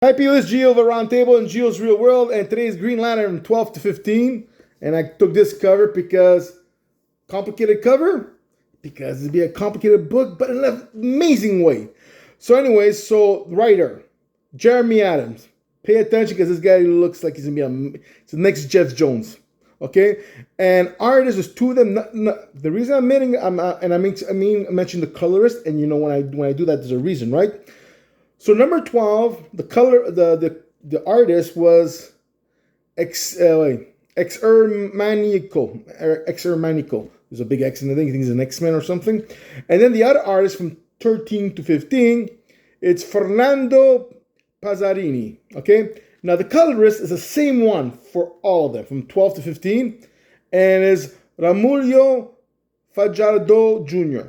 Hi, people. It's Gio of Aroundtable and Gio's Real World, and today's Green Lantern from 12 to 15. And I took this cover because complicated cover, because it'd be a complicated book, but in an amazing way. So, anyways, writer Jeremy Adams. Pay attention because this guy looks like he's gonna be it's the next Jeff Jones. Okay, and artists, there's two of them. The reason I'm admitting, I mention the colorist, and you know when I do that, there's a reason, right? So number 12, the artist was Exermanico. Exermanico. There's a big X in the thing. I think he's an X-Men or something. And then the other artist from 13 to 15, it's Fernando Pazzarini. Okay? Now the colorist is the same one for all of them, from 12 to 15, and is Ramulio Fajardo Jr.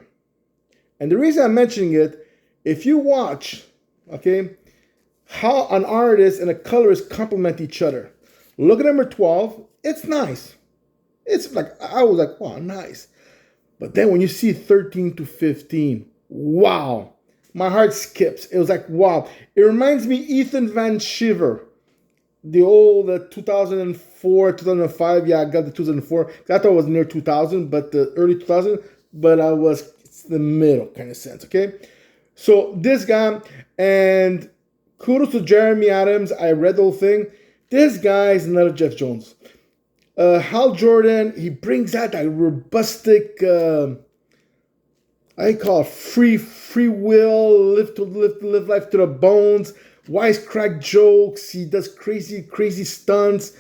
And the reason I'm mentioning it, if you watch, okay, how an artist and a colorist complement each other. Look at number 12. It's nice. It's like, I was like, wow, nice. But then when you see 13 to 15, wow, my heart skips. It was like, wow. It reminds me Ethan Van Shiver, the old 2004, 2005. Yeah, I got the 2004. I thought it was near 2000, but the early 2000. But it's the middle kind of sense, okay? So this guy, and kudos to Jeremy Adams. I read the whole thing. This guy is another Jeff Jones. Hal Jordan, he brings out that robustic, I call it free will, live life to the bones, wisecrack jokes. He does crazy stunts.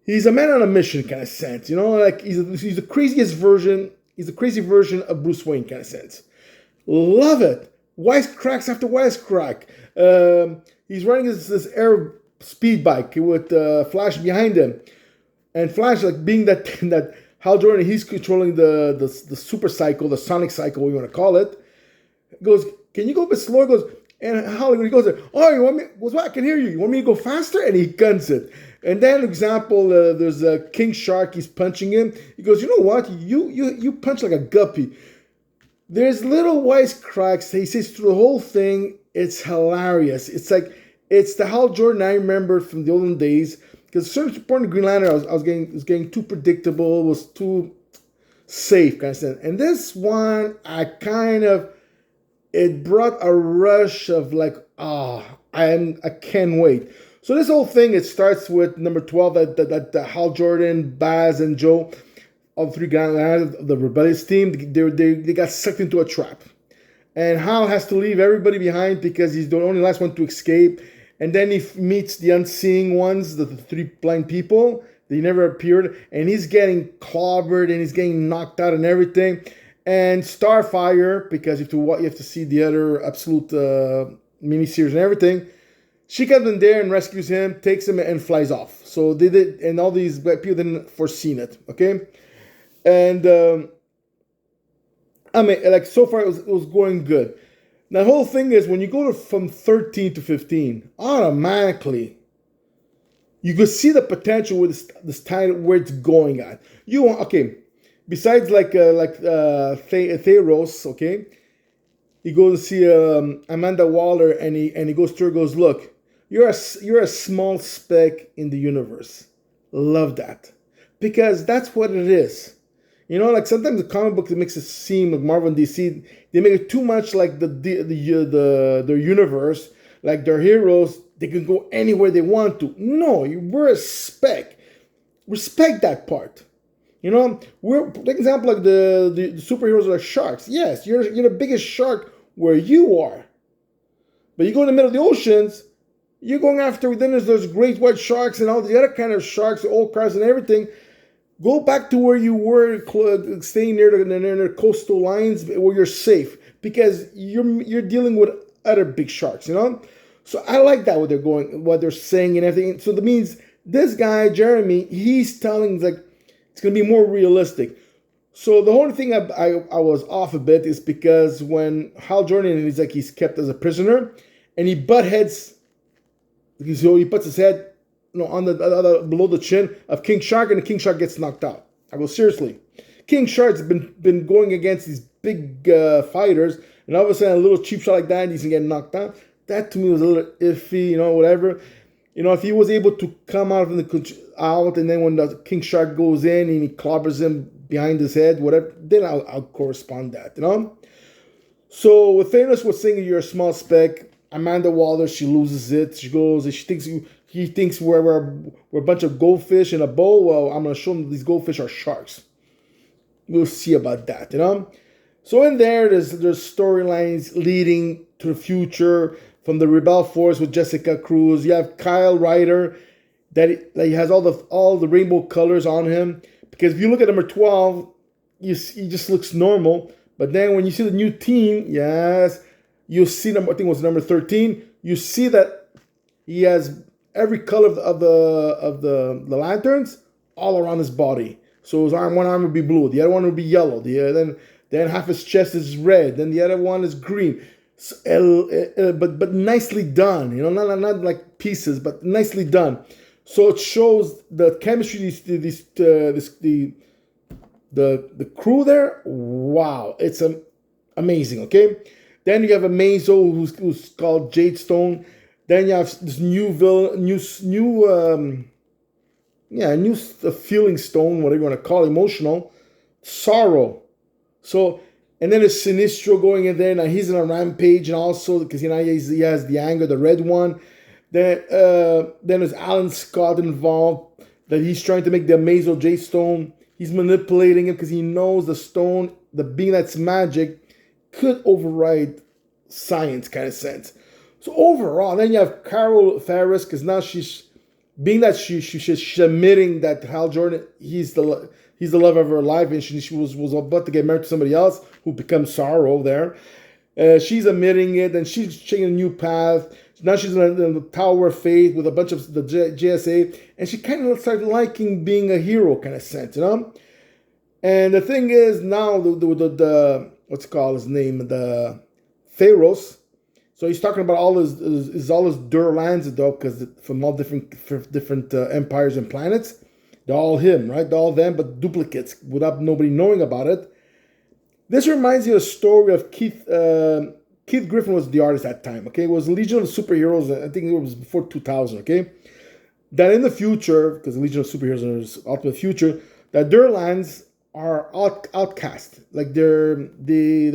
He's a man on a mission kind of sense, you know, like he's the craziest version. He's the crazy version of Bruce Wayne kind of sense. Love it. Wisecracks after wisecrack. He's riding this air speed bike with Flash behind him, and Flash, like being that Hal Jordan, he's controlling the super cycle, the sonic cycle, what you want to call it. Goes, can you go a bit slower? Goes, and Hal, he goes, oh, you want me? Goes, what? I can hear you. You want me to go faster? And he guns it. And then, example, there's a King Shark. He's punching him. He goes, you know what? You punch like a guppy. There's little wisecracks he says through the whole thing. It's hilarious. It's like, it's the Hal Jordan I remember from the olden days. Because certain point in Green Lantern, I was getting too predictable. It was too safe, kind of thing. And this one, it brought a rush of like, I can't wait. So this whole thing, it starts with number 12, that Hal Jordan, Baz, and Joe, all three guys of the rebellious team, they got sucked into a trap. And Hal has to leave everybody behind because he's the only last one to escape. And then he meets the unseeing ones, the three blind people. They never appeared. And he's getting clobbered and he's getting knocked out and everything. And Starfire, because you have to see the other Absolute miniseries and everything, she comes in there and rescues him, takes him, and flies off. So they did, and all these people didn't foreseen it, okay? And like so far it was going good. Now, the whole thing is when you go from 13 to 15, automatically you could see the potential with this title where it's going at. Besides Theros, okay, he goes to see Amanda Waller, and he goes to her, goes, look, you're a small speck in the universe. Love that, because that's what it is. You know, like sometimes the comic book makes it seem like Marvel and DC, they make it too much like their universe, like their heroes, they can go anywhere they want to. No, we're a speck. Respect that part. You know, for example, like the superheroes are like sharks. Yes, you're the biggest shark where you are. But you go in the middle of the oceans, you're going after, then there's those great white sharks and all the other kind of sharks, the old cars and everything. Go back to where you were, staying near the coastal lines where you're safe, because you're dealing with other big sharks, you know? So I like that, what they're saying and everything. So that means this guy, Jeremy, he's telling, like, it's going to be more realistic. So the whole thing I was off a bit is because when Hal Jordan, he's kept as a prisoner, and he butt heads, so he puts his head on the below the chin of King Shark, and the King Shark gets knocked out. I go, seriously. King Shark's been going against these big fighters, and all of a sudden a little cheap shot like that, and he's getting knocked out. That to me was a little iffy, whatever. If he was able to come out out, and then when the King Shark goes in and he clobbers him behind his head, whatever, then I'll correspond that. So with Thanos was saying you're a small speck. Amanda Waller, she loses it. She goes, he thinks we're a bunch of goldfish in a bowl. Well, I'm gonna show him these goldfish are sharks. We'll see about that. So in there's storylines leading to the future from the Rebel Force with Jessica Cruz. You have Kyle Ryder that he has all the rainbow colors on him. Because if you look at number 12, he just looks normal. But then when you see the new team, yes, you see I think it was number 13. You see that he has every color of the lanterns all around his body. So one arm would be blue, the other one would be yellow, then half his chest is red, then the other one is green. So, but nicely done, not like pieces, but nicely done. So it shows the chemistry. The crew there. Wow, it's amazing. Okay, then you have a Mazo who's called Jade Stone. Then you have this new villain, new feeling stone, whatever you want to call it, emotional sorrow. So, and then there's Sinestro going in there. Now he's in a rampage, and also because he has the anger, the red one. Then there's Alan Scott involved, that he's trying to make the Amazo Jade Stone. He's manipulating it because he knows the stone, the being that's magic, could override science kind of sense. So overall, then you have Carol Ferris, because now she's admitting that Hal Jordan, he's the love of her life, and she was about to get married to somebody else who becomes Sorrow there. She's admitting it, and she's taking a new path. Now she's in the Tower of Faith with a bunch of the JSA, and she kind of started liking being a hero kind of sense, And the thing is, now the what's it called his name, the Pharaohs. So he's talking about all his Dur lands, though, because from all different empires and planets, they're all him, right? They're all them, but duplicates without nobody knowing about it. This reminds me of a story of Keith Griffin was the artist at that time, okay? It was Legion of Superheroes, I think it was before 2000, okay? That in the future, because Legion of Superheroes is Ultimate Future, that their lands are outcast. Like they're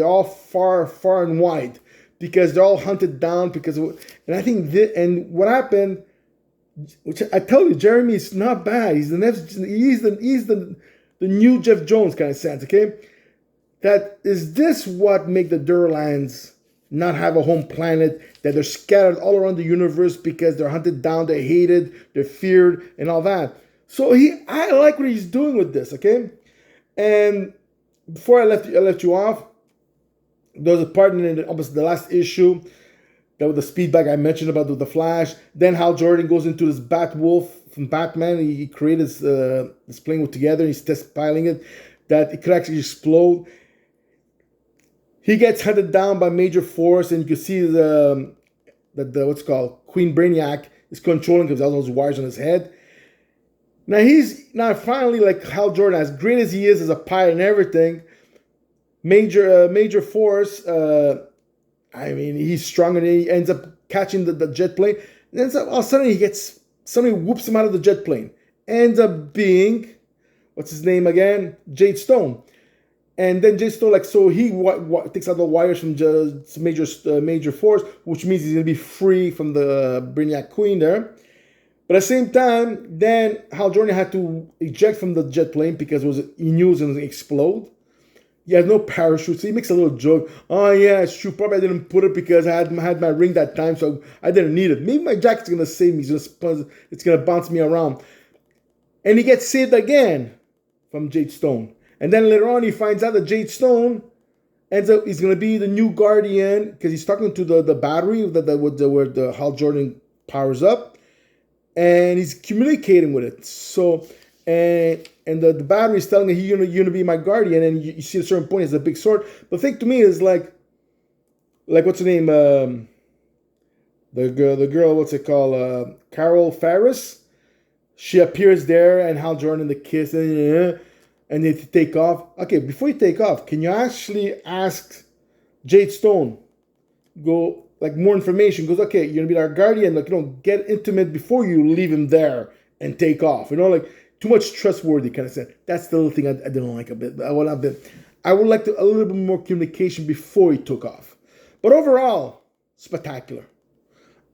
all far and wide, because they're all hunted down and I think and what happened, which I tell you, Jeremy is not bad. He's the new Jeff Jones kind of sense, okay? That is this what make the Durlands not have a home planet, that they're scattered all around the universe because they're hunted down, they're hated, they're feared, and all that. So I like what he's doing with this, okay? And before I left you off, there was a part in the last issue that was the speed bag I mentioned about the Flash. Then Hal Jordan goes into this Bat Wolf from Batman. He created this plane together. He's test piloting it, that it could actually explode. He gets hunted down by Major Force, and you can see the what's called Queen Brainiac is controlling because all those wires on his head. Now finally, like Hal Jordan, as great as he is as a pilot and everything, Major Force, he's strong, and he ends up catching the jet plane. And then all of a sudden somebody whoops him out of the jet plane. Ends up being, what's his name again? Jade Stone. And then Jade Stone, he takes out the wires from Major Force, which means he's going to be free from the Brainiac Queen there. But at the same time, then Hal Jordan had to eject from the jet plane because he knew it was going to explode. He had no parachute, so he makes a little joke. Oh yeah, it's true. Probably I didn't put it because I had my ring that time, so I didn't need it. Maybe my jacket's going to save me. It's going to bounce me around. And he gets saved again from Jade Stone. And then later on, he finds out that Jade Stone ends up, he's going to be the new Guardian, because he's talking to the battery where the Hal Jordan powers up. And he's communicating with it. So, and the battery is telling him, you're gonna be my guardian. And you see at a certain point, it's a big sword. But the thing to me is like what's her name? The girl, what's it called? Carol Ferris. She appears there, and Hal Jordan, the kiss, and they take off. Okay, before you take off, can you actually ask Jade Stone, go, like more information. Goes, okay, you're gonna be our guardian. Like, get intimate before you leave him there and take off. Like too much trustworthy kind of stuff. That's the little thing I didn't like a bit. I would like a little bit more communication before he took off. But overall, spectacular.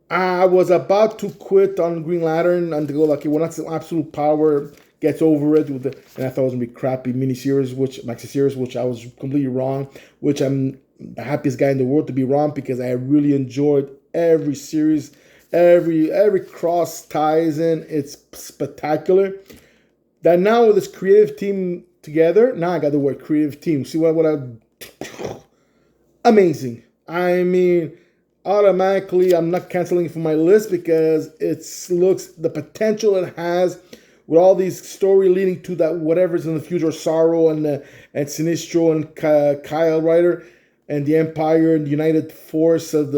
I was about to quit on Green Lantern and to go like, okay, well, that's the absolute power. Gets over it and I thought it was gonna be crappy miniseries, maxi series, which I was completely wrong. Which I'm the happiest guy in the world to be wrong, because I really enjoyed every series, every cross ties in. It's spectacular. That now with this creative team together, now I got the word creative team. See what I amazing. I mean, automatically I'm not canceling it from my list because it looks the potential it has with all these story leading to that whatever's in the future, Sorrow and Sinestro and Kyle Ryder and the Empire and the United Force of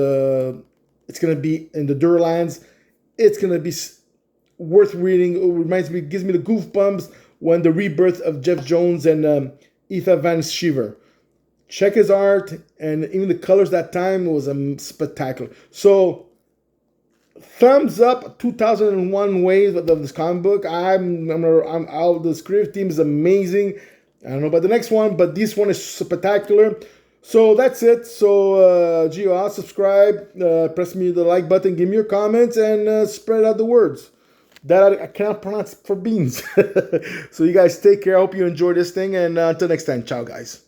it's gonna be in the Durlands. It's gonna be worth reading. It gives me the goosebumps when the rebirth of Jeff Jones and Ethan Van Sciver. Check his art, and even the colors that time was spectacular. So, thumbs up 2001 wave of this comic book. I'm out. The creative team is amazing. I don't know about the next one, but this one is spectacular. So that's it. So Gio, subscribe, press me the like button, give me your comments, and spread out the words. That I cannot pronounce for beans. So you guys take care. I hope you enjoy this thing, and until next time, ciao guys.